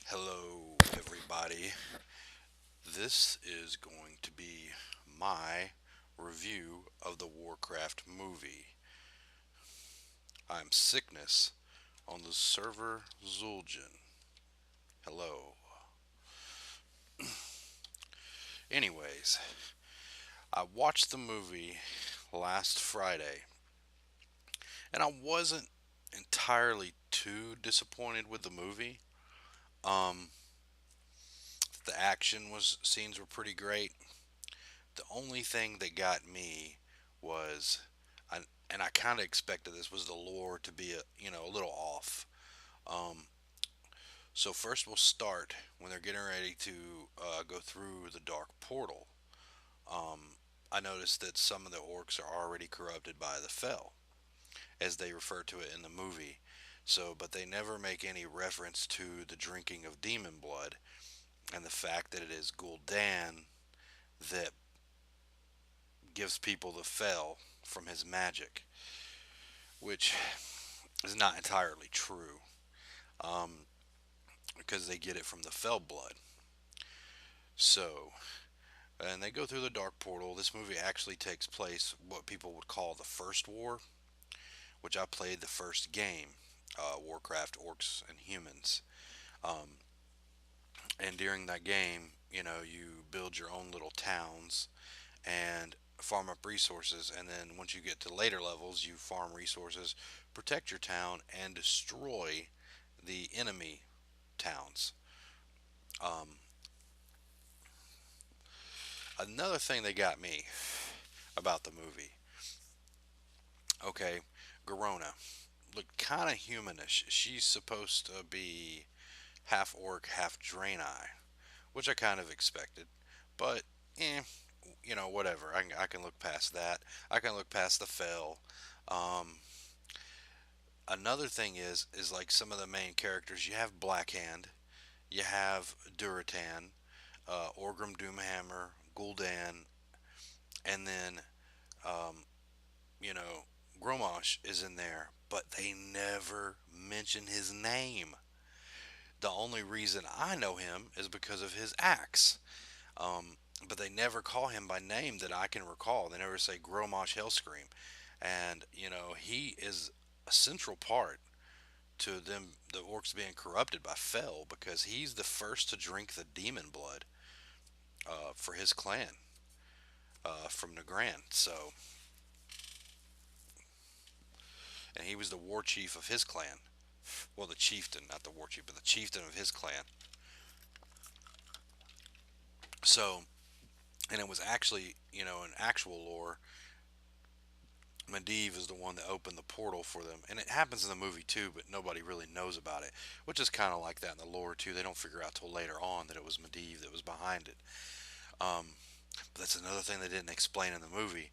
Hello, everybody. This is going to be my review of the Warcraft movie. I'm Sickness on the server Zul'Jin. Hello. Anyways, I watched the movie last Friday, and I wasn't entirely too disappointed with the movie. Um, the action was scenes were pretty great. The only thing that got me was, I, and I kind of expected this, was the lore to be a little off. Um, so first we'll start when they're getting ready to go through the dark portal. Um, I noticed that some of the orcs are already corrupted by the Fel, as they refer to it in the movie. So, but they never make any reference to the drinking of demon blood and the fact that it is Gul'Dan that gives people the Fel from his magic, which is not entirely true, um, because they get it from the Fel blood. So, and they go through the Dark Portal. This movie actually takes place what people would call the First War, which I played the first game, Warcraft Orcs and Humans. Um, and during that game, you build your own little towns and farm up resources. And then once you get to later levels, you farm resources, protect your town, and destroy the enemy towns. Um, Another thing that got me about the movie, okay, Garona looked kind of humanish. She's supposed to be half orc, half Draenei, which I kind of expected, but eh, whatever. I can look past that. I can look past the Fel. Um, Another thing is like some of the main characters. You have Blackhand, you have Duratan, Orgrim Doomhammer, Gul'Dan, and then um, you know, Gromosh is in there, but they never mention his name. The only reason I know him is because of his axe. But they never call him by name that I can recall. They never say Gromosh Hellscream. And, he is a central part to them, the orcs being corrupted by Fel, because he's the first to drink the demon blood for his clan from Nagran. So, and he was the war chief of his clan. Well, the chieftain, not the war chief, but the chieftain of his clan. So, and it was actually, in actual lore, Medivh is the one that opened the portal for them, and it happens in the movie too, but nobody really knows about it, which is kind of like that in the lore too. They don't figure out till later on that it was Medivh that was behind it. Um, but that's another thing they didn't explain in the movie.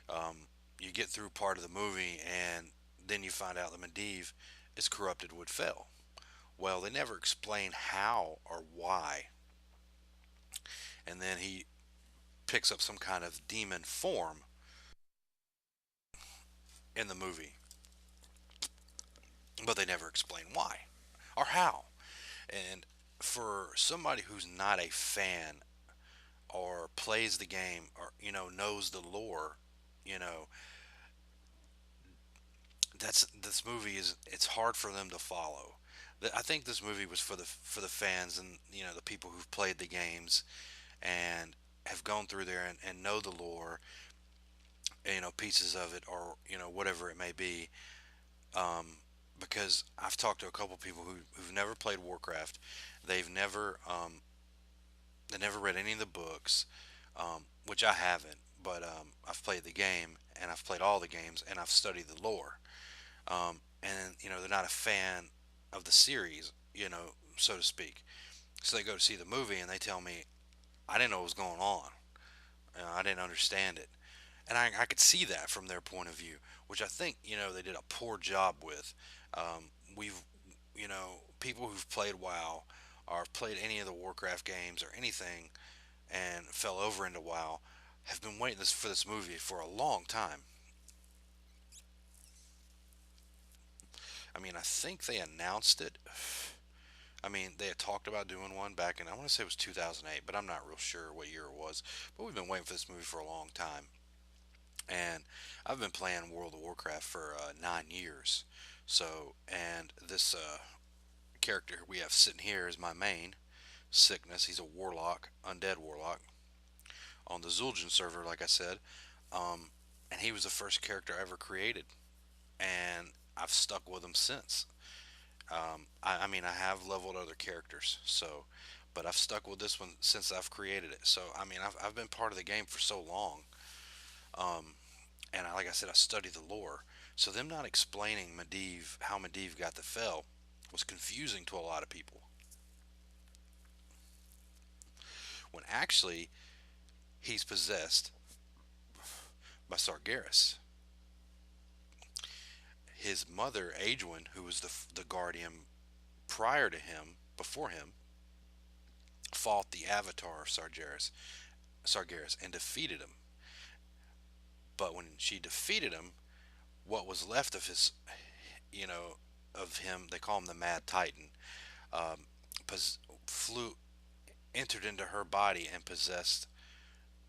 Um, you get through part of the movie, and then you find out that Medivh is corrupted with Fel. Well, they never explain how or why, and then he picks up some kind of demon form in the movie, but they never explain why or how. And for somebody who's not a fan or plays the game or knows the lore, you know that's this movie is it's hard for them to follow. I think this movie was for the fans and the people who've played the games and have gone through there and know the lore, pieces of it or whatever it may be. Um, because I've talked to a couple people who've never played Warcraft. They've never they never read any of the books, which I haven't. But I've played the game and I've played all the games and I've studied the lore. And they're not a fan of the series, so to speak. So they go to see the movie and they tell me I didn't know what was going on. I didn't understand it, and I could see that from their point of view, which I think they did a poor job with. We've people who've played WoW or played any of the Warcraft games or anything and fell over into WoW have been waiting for this movie for a long time. I mean, I think they announced it I mean, they had talked about doing one back in, I want to say it was 2008, but I'm not real sure what year it was. But we've been waiting for this movie for a long time. And I've been playing World of Warcraft for 9 years. So, and this character we have sitting here is my main, Sickness. He's a warlock, undead warlock, on the Zul'Jin server, like I said. Um, and he was the first character I ever created. And I've stuck with him since. I mean, I have leveled other characters, so, but I've stuck with this one since I've created it. So, I mean, I've been part of the game for so long, and like I said, I study the lore. So, them not explaining Medivh, how Medivh got the fell, was confusing to a lot of people. When actually, he's possessed by Sargeras. His mother, Aegwynn, who was the guardian prior to him, before him, fought the avatar of Sargeras, and defeated him. But when she defeated him, what was left of his, you know, of him, they call him the Mad Titan, um, flew, entered into her body and possessed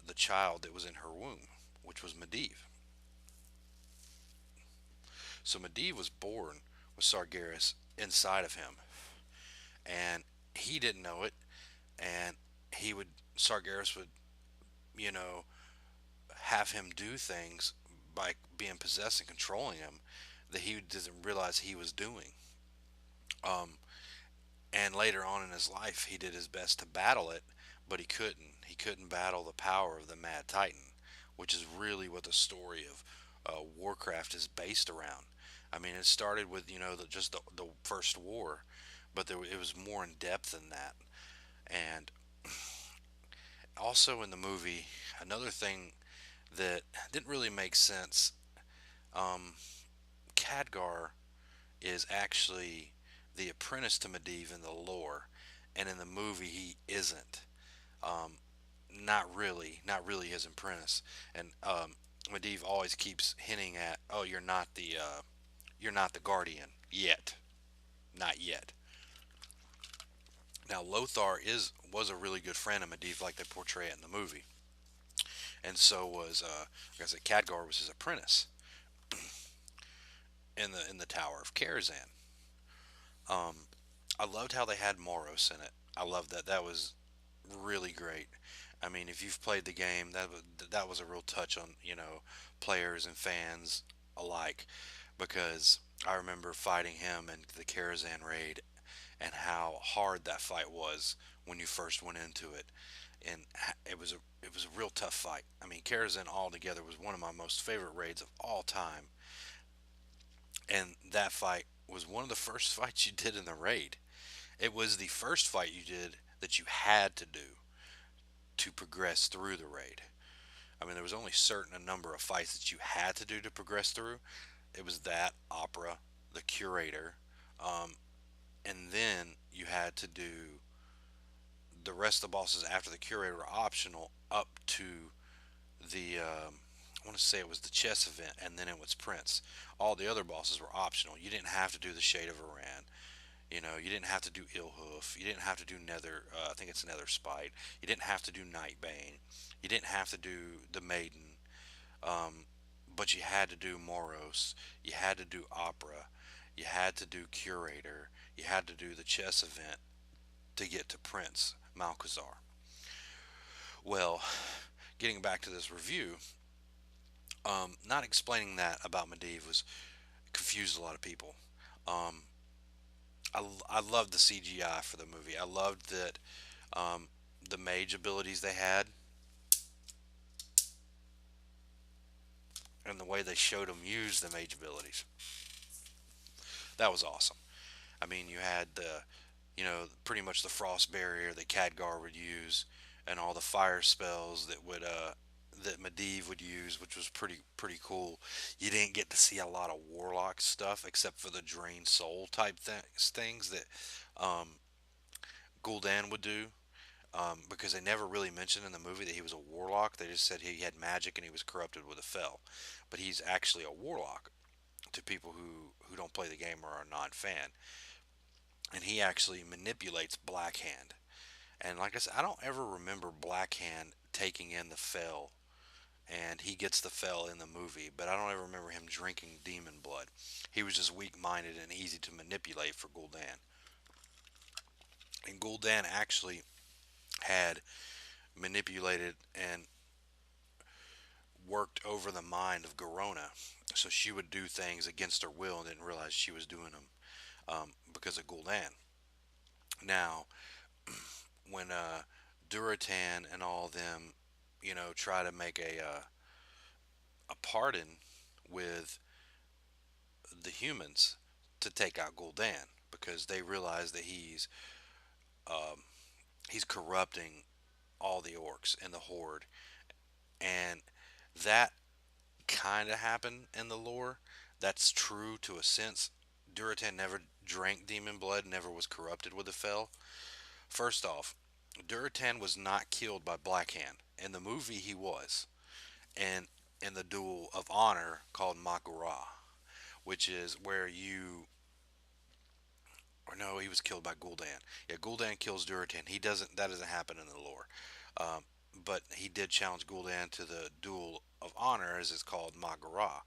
the child that was in her womb, which was Medivh. So Medivh was born with Sargeras inside of him, and he didn't know it. And he would Sargeras would, you know, have him do things by being possessed and controlling him that he doesn't realize he was doing. Um, and later on in his life, he did his best to battle it, but he couldn't. He couldn't battle the power of the Mad Titan, which is really what the story of Warcraft is based around. I mean, it started with just the first war, but it was more in depth than that. And also in the movie, another thing that didn't really make sense. Um, Khadgar is actually the apprentice to Medivh in the lore, and in the movie he isn't. Um, not really his apprentice. And Medivh always keeps hinting at, "Oh, you're not the guardian yet, not yet." Now Lothar is was a really good friend of Medivh, like they portray it in the movie, and so was like I said, Khadgar was his apprentice in the Tower of Karazhan. Um, I loved how they had Moros in it. I loved that. That was really great. I mean, if you've played the game, that was a real touch on players and fans alike, because I remember fighting him in the Karazhan raid and how hard that fight was when you first went into it, and it was a real tough fight. I mean, Karazhan altogether was one of my most favorite raids of all time, and that fight was one of the first fights you did in the raid. It was the first fight you did that you had to do to progress through the raid. I mean, there was only certain a number of fights that you had to do to progress through. It was that opera, the curator, um, and then you had to do the rest of the bosses after the curator were optional up to the I want to say it was the chess event, and then it was Prince. All the other bosses were optional. You didn't have to do the Shade of Iran. You didn't have to do Illhoof. You didn't have to do Nether. I think it's Nether Spite. You didn't have to do Nightbane. You didn't have to do the Maiden. Um, but you had to do Moros. You had to do Opera. You had to do Curator. You had to do the chess event to get to Prince Malchazar. Well, getting back to this review, not explaining that about Medivh was confused a lot of people. Um, I loved the CGI for the movie. I loved that the mage abilities they had and the way they showed them use the mage abilities. That was awesome. I mean, you had pretty much the frost barrier that Khadgar would use, and all the fire spells that Medivh would use, which was pretty cool. You didn't get to see a lot of warlock stuff except for the drain soul type things that um, Gul'Dan would do. Because they never really mentioned in the movie that he was a warlock. They just said he had magic and he was corrupted with a fell. But he's actually a warlock to people who don't play the game or are non-fan. and he actually manipulates Blackhand. And like I said, I don't ever remember Blackhand taking in the Fell, and he gets the Fell in the movie, but I don't ever remember him drinking demon blood. He was just weak-minded and easy to manipulate for Gul'Dan. And Gul'Dan actually had manipulated and worked over the mind of Garona, so she would do things against her will and didn't realize she was doing them because of Gul'Dan. Now, when Duratan and all them, try to make a pardon with the humans to take out Gul'Dan because they realize that um, he's corrupting all the orcs and the horde, and that kind of happened in the lore. That's true to a sense. Duratan never drank demon blood, never was corrupted with the Fell. First off, Duratan was not killed by Blackhand. In the movie, he was. And in the Duel of Honor called Mak'gora, which is where you. Or no, he was killed by Gul'Dan. Yeah, Gul'dan kills Duratan. He doesn't. That doesn't happen in the lore. Um, but he did challenge Gul'dan to the Duel of Honor, as it's called, Mak'gora.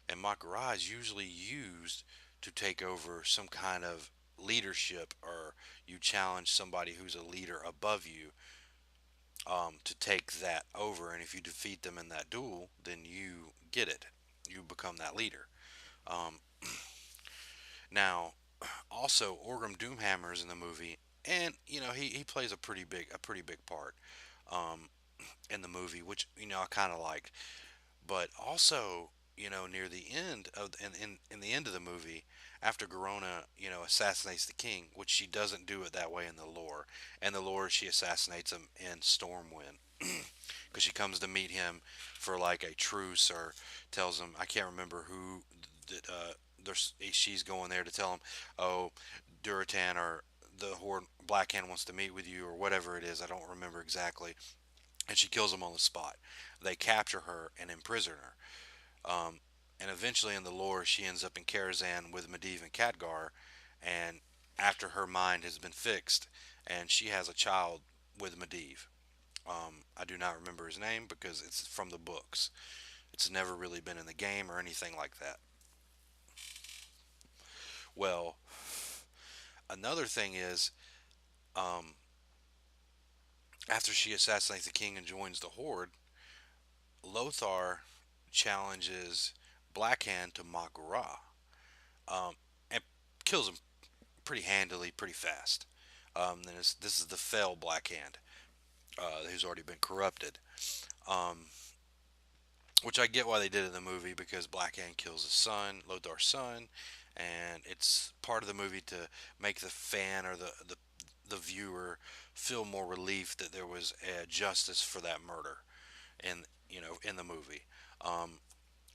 And Mak'gora is usually used to take over some kind of leadership, or you challenge somebody who's a leader above you to take that over. And if you defeat them in that duel, then you get it. You become that leader. Um, Now, also Orgrim Doomhammer is in the movie, and he plays a pretty big part um, in the movie, which I kind of liked. But also, near the end of in the end of the movie, after Garona, assassinates the king, which she doesn't do it that way in the lore. In the lore, she assassinates him in Stormwind because she comes to meet him for like a truce, or tells him, I can't remember who that she's going there to tell him, oh, Duratan or the Horde Blackhand wants to meet with you, or whatever it is. I don't remember exactly. And she kills him on the spot. They capture her and imprison her. And eventually, in the lore, she ends up in Karazhan with Medivh and Khadgar. And after her mind has been fixed, and she has a child with Medivh. I do not remember his name because it's from the books. It's never really been in the game or anything like that. Well, another thing is, um, after she assassinates the king and joins the Horde, Lothar challenges Blackhand to Mak'gora, and kills him pretty handily, pretty fast. Then this is the fell Blackhand, who's already been corrupted. Um, which I get why they did in the movie, because Blackhand kills his son, Lothar's son, and it's part of the movie to make the fan, or the viewer, feel more relief that there was a justice for that murder in in the movie. Um,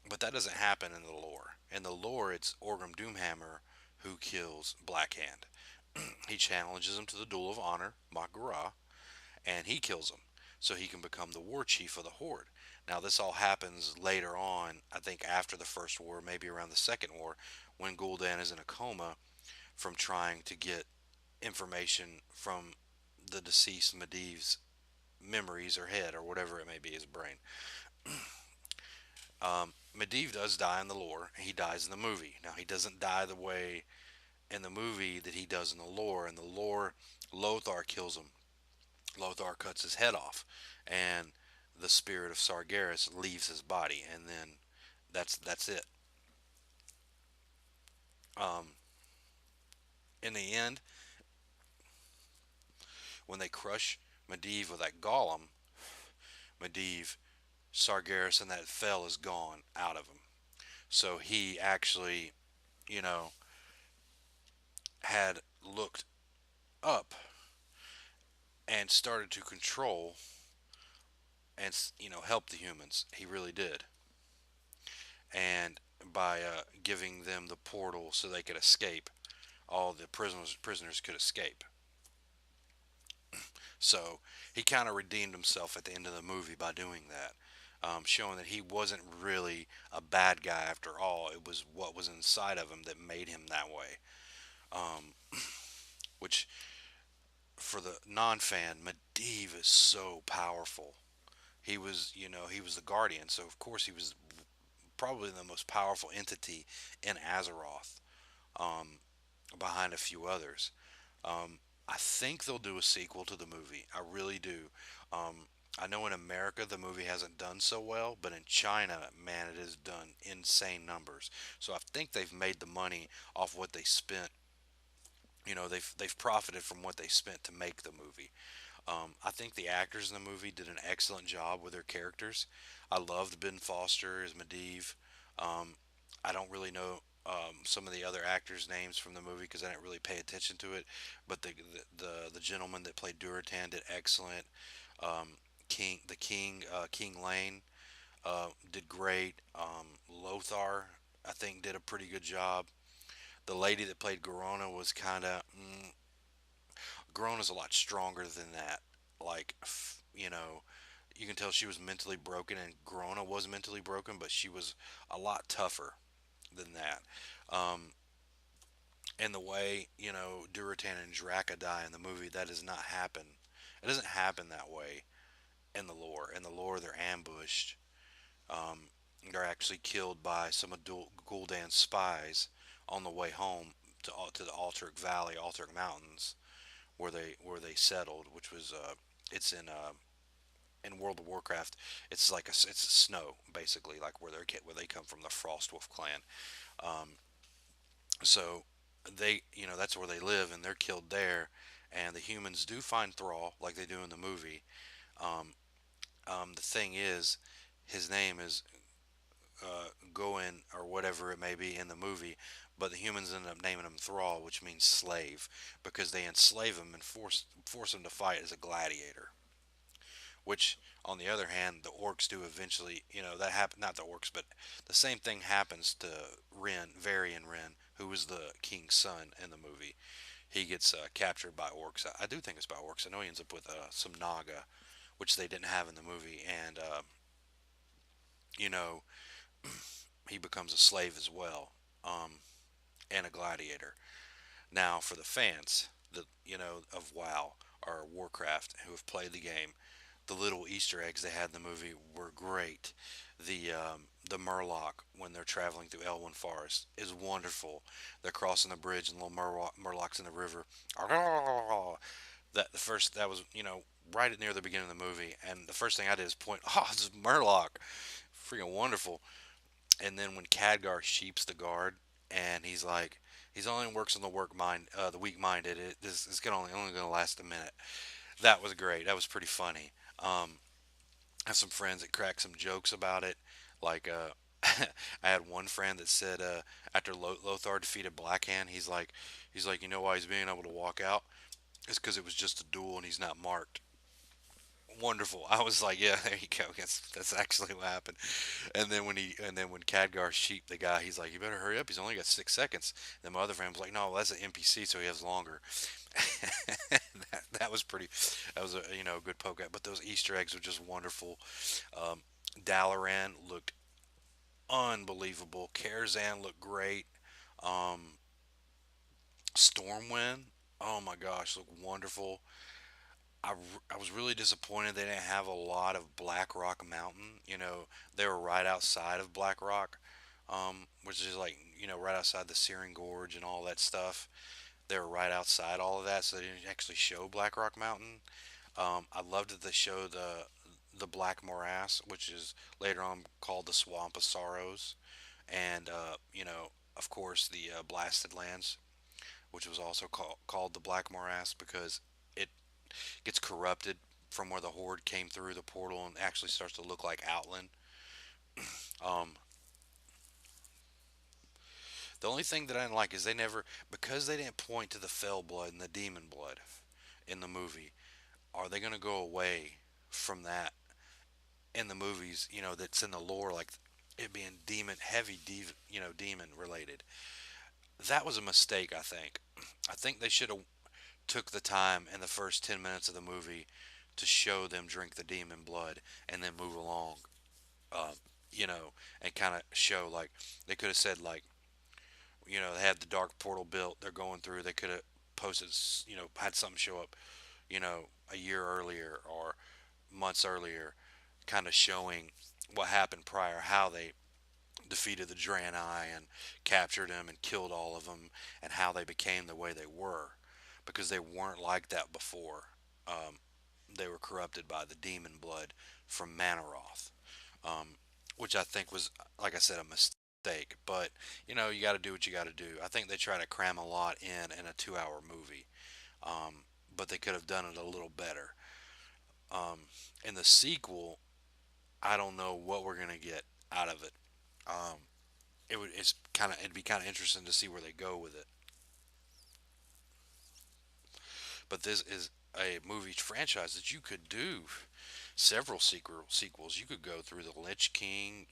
but that doesn't happen in the lore. In the lore, it's Orgrim Doomhammer who kills Blackhand. He challenges him to the Duel of Honor, Mak'gora, and he kills him so he can become the war chief of the Horde. Now, this all happens later on, I think after the First War, maybe around the Second War, when Gul'Dan is in a coma from trying to get information from the deceased Medivh's memories, or head, or whatever it may be, his brain. Medivh does die in the lore. He dies in the movie. Now, he doesn't die the way in the movie that he does in the lore. In the lore, Lothar kills him. Lothar cuts his head off, and the spirit of Sargeras leaves his body, and then that's it. Um, in the end, when they crush Medivh with that golem, Medivh, Sargeras, and that fell is gone out of him. So he actually, you know, had looked up and started to control and help the humans. He really did, and by giving them the portal so they could escape, all the prisoners could escape. So he kind of redeemed himself at the end of the movie by doing that, showing that he wasn't really a bad guy after all. It was what was inside of him that made him that way. Um, which for the non-fan, Medivh is so powerful. He was the guardian, so of course he was probably the most powerful entity in Azeroth, um, behind a few others. I think they'll do a sequel to the movie. I really do. I know in America the movie hasn't done so well, but in China, man, it has done insane numbers. So I think they've made the money off what they spent. They've profited from what they spent to make the movie. I think the actors in the movie did an excellent job with their characters. I loved Ben Foster as Medivh. Um, I don't really know some of the other actors' names from the movie because I didn't really pay attention to it. But the gentleman that played Duratan did excellent. King Lane did great. Lothar, I think, did a pretty good job. The lady that played Garona was kind of Grown is a lot stronger than that. Like, you can tell she was mentally broken, and Grona was mentally broken, but she was a lot tougher than that. Um, and the way, Duratan and Draka die in the movie, that does not happen. It doesn't happen that way in the lore. In the lore, they're ambushed. Um, they're actually killed by some of Gul'Dan's spies on the way home to the Alterac Valley, Alterac Mountains, where they settled, which was it's in World of Warcraft. It's like it's a snow basically, like where they come from, the Frostwolf clan. Um, so that's where they live, and they're killed there. And the humans do find Thrall like they do in the movie. Um, the thing is, his name is Goin or whatever it may be in the movie, but the humans end up naming him Thrall, which means slave, because they enslave him and force him to fight as a gladiator. Which, on the other hand, the orcs do eventually. That happen. Not the orcs, but the same thing happens to Varian Ren, who was the king's son in the movie. He gets captured by orcs. I do think it's by orcs. I know he ends up with some Naga, which they didn't have in the movie, and you know he becomes a slave as well, and a gladiator. Now, for the fans, of WoW or Warcraft who have played the game, the little Easter eggs they had in the movie were great. The Murloc when they're traveling through Elwyn Forest is wonderful. They're crossing the bridge and little Murlocs in the river. That was right near the beginning of the movie, and the first thing I did is point. Oh, this is Murloc, freaking wonderful. And then when Khadgar sheeps the guard, and he's only works on the weak minded. This is only gonna last a minute. That was great. That was pretty funny. I have some friends that crack some jokes about it. Like, I had one friend that said after Lothar defeated Blackhand, he's like, why he's being able to walk out? It's because it was just a duel and he's not marked. Wonderful. I was like, yeah, there you go. That's actually what happened. And then when Khadgar sheep the guy, he's like, you better hurry up. He's only got 6 seconds. And then my other friend was like, no, that's an NPC, so he has longer. that was pretty. That was a good poke at. But those Easter eggs were just wonderful. Um, Dalaran looked unbelievable. Karazhan looked great. Um, Stormwind, oh my gosh, looked wonderful. I was really disappointed they didn't have a lot of Black Rock Mountain. They were right outside of Black Rock, which is like, right outside the Searing Gorge and all that stuff. They were right outside all of that, so they didn't actually show Black Rock Mountain. I loved that they showed the Black Morass, which is later on called the Swamp of Sorrows, and of course, the Blasted Lands, which was also called the Black Morass because it gets corrupted from where the horde came through the portal and actually starts to look like Outland. Um, the only thing that I didn't like is because they didn't point to the fell blood and the demon blood in the movie. Are they going to go away from that in the movies? That's in the lore, like it being demon related. That was a mistake. I think they should have took the time in the first 10 minutes of the movie to show them drink the demon blood and then move along, um, and kind of show, like, they could have said, like, they had the dark portal built, they're going through, they could have posted, had something show up, a year earlier or months earlier, kind of showing what happened prior, how they defeated the Draenei and captured them and killed all of them, and how they became the way they were, because they weren't like that before. Um, they were corrupted by the demon blood from Manaroth, um, which I think was, like I said, a mistake. But you got to do what you got to do. I think they try to cram a lot in a 2-hour movie, but they could have done it a little better. Um, in the sequel, I don't know what we're gonna get out of it. Um, it'd be kind of interesting to see where they go with it. But this is a movie franchise that you could do several sequels. You could go through the Lich King,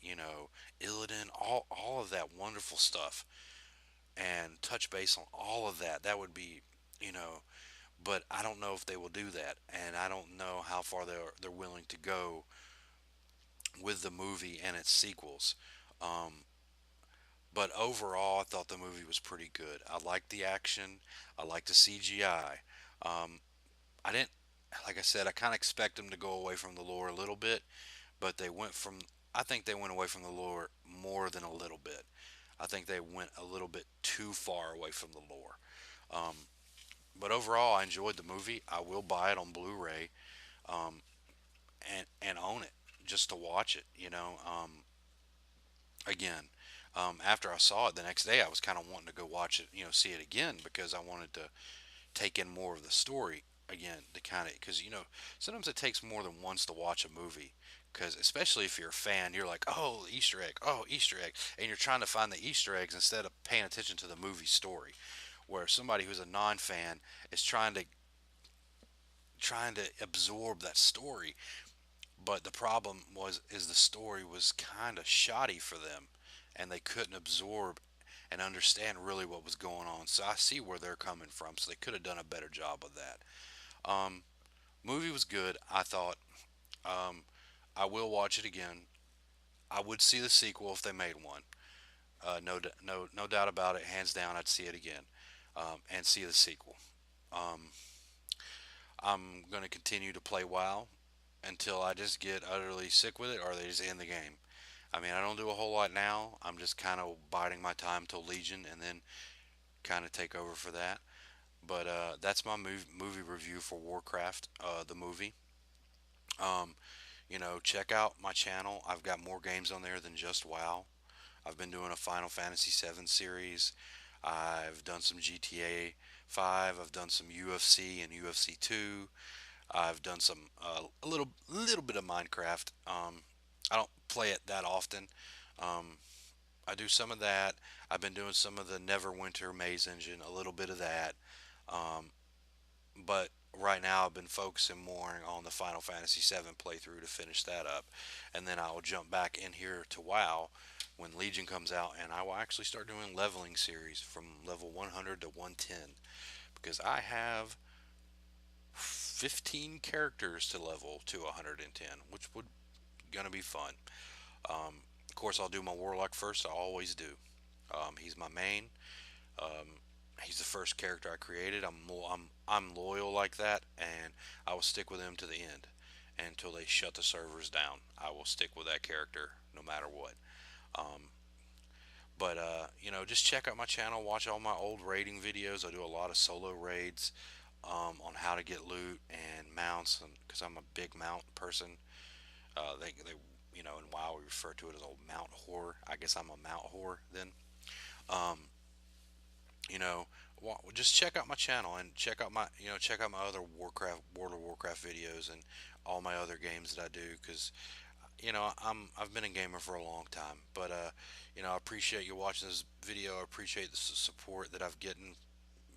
Illidan, all of that wonderful stuff, and touch base on all of that. That would be, you know, but I don't know if they will do that, and I don't know how far they're willing to go with the movie and its sequels. Um, but overall, I thought the movie was pretty good. I liked the action. I liked the CGI. Um, I didn't, like I said, I kind of expect them to go away from the lore a little bit, but they went from. I think they went away from the lore more than a little bit. I think they went a little bit too far away from the lore. Um, but overall, I enjoyed the movie. I will buy it on Blu-ray, um, and own it just to watch it. Again, after I saw it the next day, I was kind of wanting to go watch it, see it again, because I wanted to take in more of the story again, to kind of, because sometimes it takes more than once to watch a movie. Because especially if you're a fan, you're like, oh, Easter egg, oh, Easter egg, and you're trying to find the Easter eggs instead of paying attention to the movie story. Where somebody who's a non-fan is trying to absorb that story, but the problem is the story was kind of shoddy for them, and they couldn't absorb and understand really what was going on. So I see where they're coming from. So they could have done a better job of that. Um, Movie was good, I thought. Um, I will watch it again. I would see the sequel if they made one. No doubt about it. Hands down, I'd see it again, and see the sequel. Um, I'm gonna continue to play WoW until I just get utterly sick with it, or they just end the game. I mean, I don't do a whole lot now. I'm just kind of biding my time till Legion, and then kind of take over for that. But that's my movie review for Warcraft, the movie. Um, check out my channel. I've got more games on there than just WoW. I've been doing a Final Fantasy VII series. I've done some GTA 5. I've done some UFC and UFC 2. I've done some a little bit of Minecraft. I don't play it that often. Um, I do some of that. I've been doing some of the Neverwinter Maze Engine, a little bit of that. Um, but right now I've been focusing more on the Final Fantasy VII playthrough to finish that up, and then I will jump back in here to WoW when Legion comes out, and I will actually start doing leveling series from level 100 to 110, because I have 15 characters to level to 110, which would gonna be fun. Of course, I'll do my Warlock first. I always do. He's my main. Um, he's the first character I created. I'm loyal like that, and I will stick with him to the end until they shut the servers down. I will stick with that character no matter what. Um, but just check out my channel. Watch all my old raiding videos. I do a lot of solo raids, on how to get loot and mounts, and because I'm a big mount person. They in WoW we refer to it as a mount whore. I guess I'm a mount whore then. Um, you know, just check out my channel and check out my other World of Warcraft videos, and all my other games that I do, because I've been a gamer for a long time. But I appreciate you watching this video. I appreciate the support that I've gotten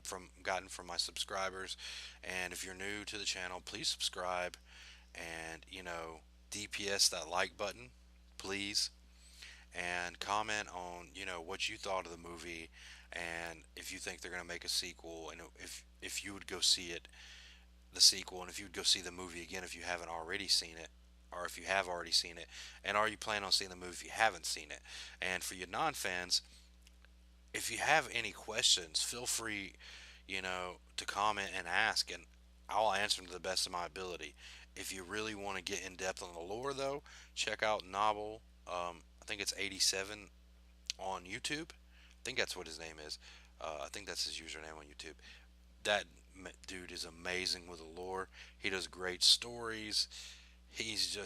from my subscribers. And if you're new to the channel, please subscribe, and DPS that like button, please, and comment on what you thought of the movie, and if you think they're going to make a sequel, and if you would go see it, the sequel, and if you would go see the movie again if you haven't already seen it, or if you have already seen it, and are you planning on seeing the movie if you haven't seen it. And for you non-fans, if you have any questions, feel free, to comment and ask, and I'll answer them to the best of my ability. If you really want to get in depth on the lore, though, check out Novel. I think it's 87 on YouTube. I think that's what his name is. I think that's his username on YouTube. That dude is amazing with the lore. He does great stories. He's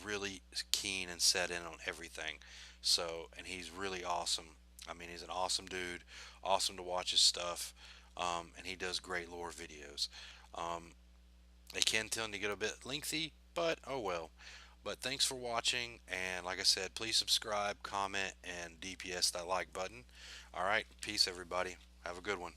really keen and set in on everything. So, and he's really awesome. I mean, he's an awesome dude. Awesome to watch his stuff. And he does great lore videos. Um, they can tend to get a bit lengthy, but oh well. But thanks for watching, and like I said, please subscribe, comment, and DPS that like button. All right, peace, everybody. Have a good one.